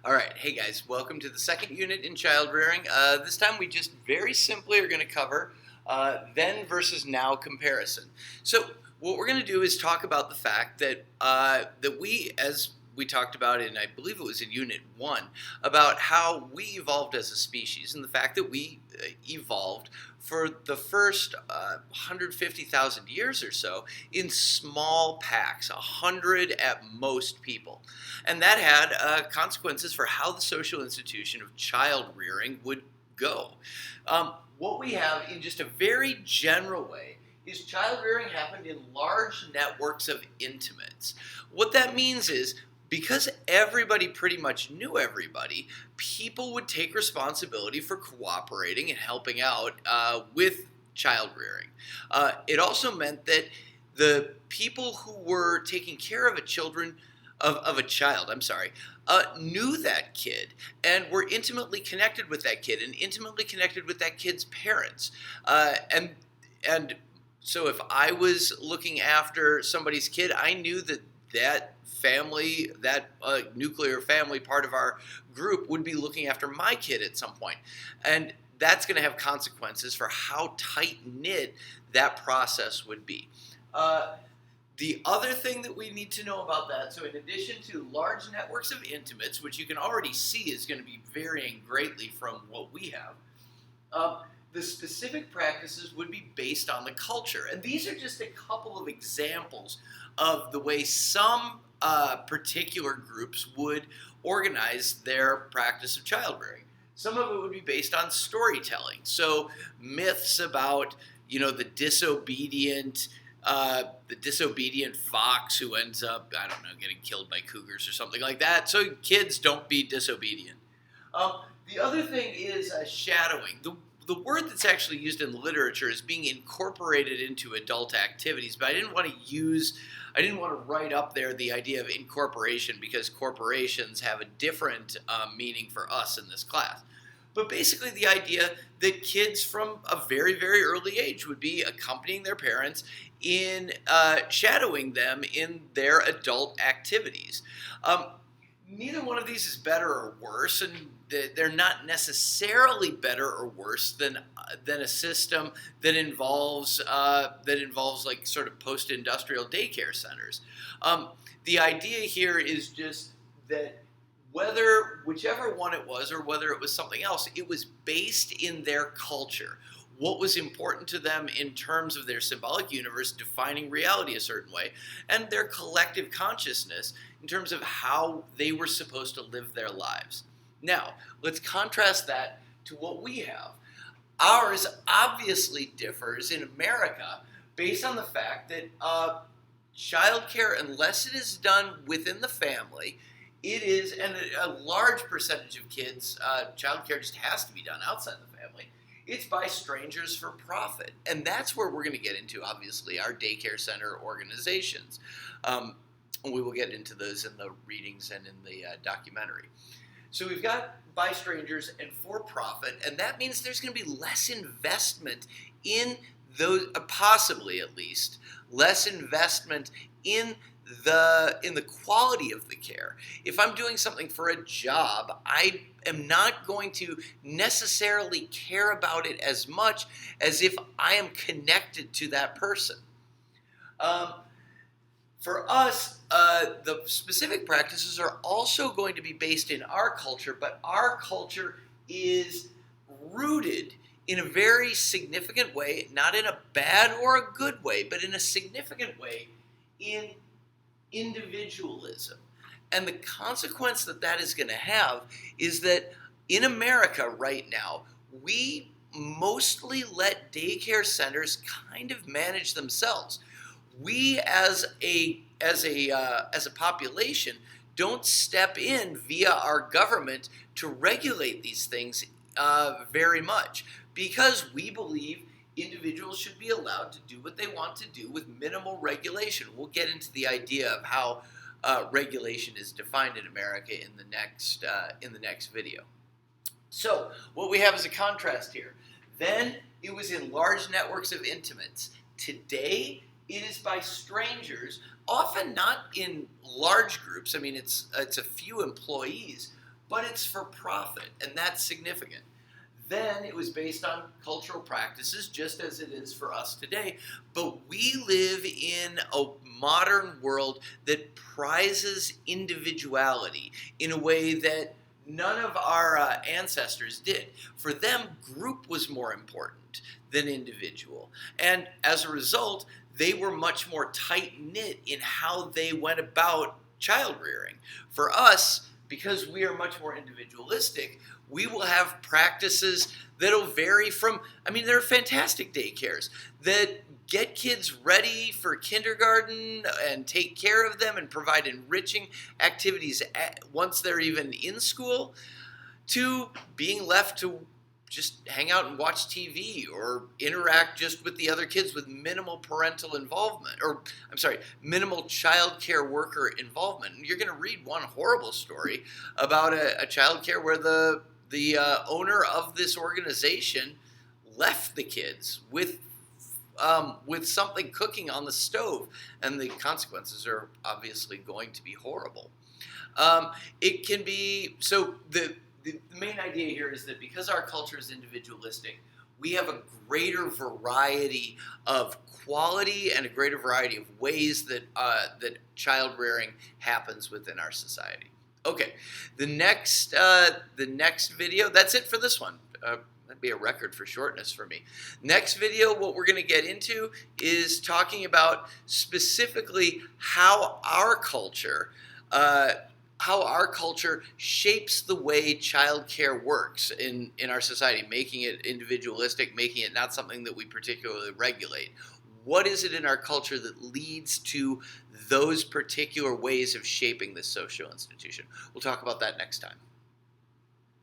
All right, hey guys, welcome to the second unit in child rearing. This time we just very simply are going to cover then versus now comparison. So what we're going to do is talk about the fact that we, as we talked about in, I believe it was in Unit 1, about how we evolved as a species and the fact that we evolved for the first 150,000 years or so in small packs, 100 at most people. And that had consequences for how the social institution of child rearing would go. What we have in just a very general way is child rearing happened in large networks of intimates. What that means is because everybody pretty much knew everybody, people would take responsibility for cooperating and helping out with child rearing. It also meant that the people who were taking care of a child, knew that kid and were intimately connected with that kid and intimately connected with that kid's parents. And so if I was looking after somebody's kid, I knew that family, that nuclear family part of our group would be looking after my kid at some point. And that's going to have consequences for how tight-knit that process would be. The other thing that we need to know about that, so in addition to large networks of intimates, which you can already see is going to be varying greatly from what we have, the specific practices would be based on the culture. And these are just a couple of examples of the way some particular groups would organize their practice of child rearing. Some of it would be based on storytelling. So myths about, the disobedient fox who ends up, getting killed by cougars or something like that. So kids, don't be disobedient. The other thing is shadowing. The word that's actually used in literature is being incorporated into adult activities, but I didn't want to write up there the idea of incorporation because corporations have a different meaning for us in this class. But basically the idea that kids from a very, very early age would be accompanying their parents in shadowing them in their adult activities. Neither one of these is better or worse, and they're not necessarily better or worse than a system that involves like sort of post-industrial daycare centers. The idea here is just that whichever one it was or whether it was something else, it was based in their culture. What was important to them in terms of their symbolic universe defining reality a certain way, and their collective consciousness in terms of how they were supposed to live their lives. Now, let's contrast that to what we have. Ours obviously differs in America based on the fact that childcare, unless it is done within the family, it is, and a large percentage of kids, childcare just has to be done outside the family. It's by strangers for profit. And that's where we're going to get into, obviously, our daycare center organizations. We will get into those in the readings and in the documentary. So we've got by strangers and for profit, and that means there's going to be less investment in those, possibly at least, less investment in the quality of the care. If I'm doing something for a job, I am not going to necessarily care about it as much as if I am connected to that person. For us, the specific practices are also going to be based in our culture, but our culture is rooted in a very significant way, not in a bad or a good way, but in a significant way, in individualism. And the consequence that is going to have is that in America right now, we mostly let daycare centers kind of manage themselves. We as a population don't step in via our government to regulate these things very much because we believe individuals should be allowed to do what they want to do with minimal regulation. We'll get into the idea of how regulation is defined in America in the next video. So what we have is a contrast here. Then it was in large networks of intimates. Today it is by strangers, often not in large groups. I mean, it's a few employees, but it's for profit, and that's significant. Then it was based on cultural practices, just as it is for us today. But we live in a modern world that prizes individuality in a way that none of our ancestors did. For them, group was more important than individual. And as a result, they were much more tight-knit in how they went about child rearing. For us, because we are much more individualistic, we will have practices that'll vary from, there are fantastic daycares that get kids ready for kindergarten and take care of them and provide enriching activities once they're even in school, to being left to just hang out and watch TV or interact just with the other kids with minimal parental involvement, minimal child care worker involvement. And you're going to read one horrible story about a child care where the owner of this organization left the kids with something cooking on the stove, and the consequences are obviously going to be horrible. It can be so. The main idea here is that because our culture is individualistic, we have a greater variety of quality and a greater variety of ways that child rearing happens within our society. Okay, the next video, that's it for this one. That'd be a record for shortness for me. Next video, what we're going to get into is talking about specifically how our culture shapes the way child care works in our society, making it individualistic, making it not something that we particularly regulate. What is it in our culture that leads to those particular ways of shaping this social institution? We'll talk about that next time.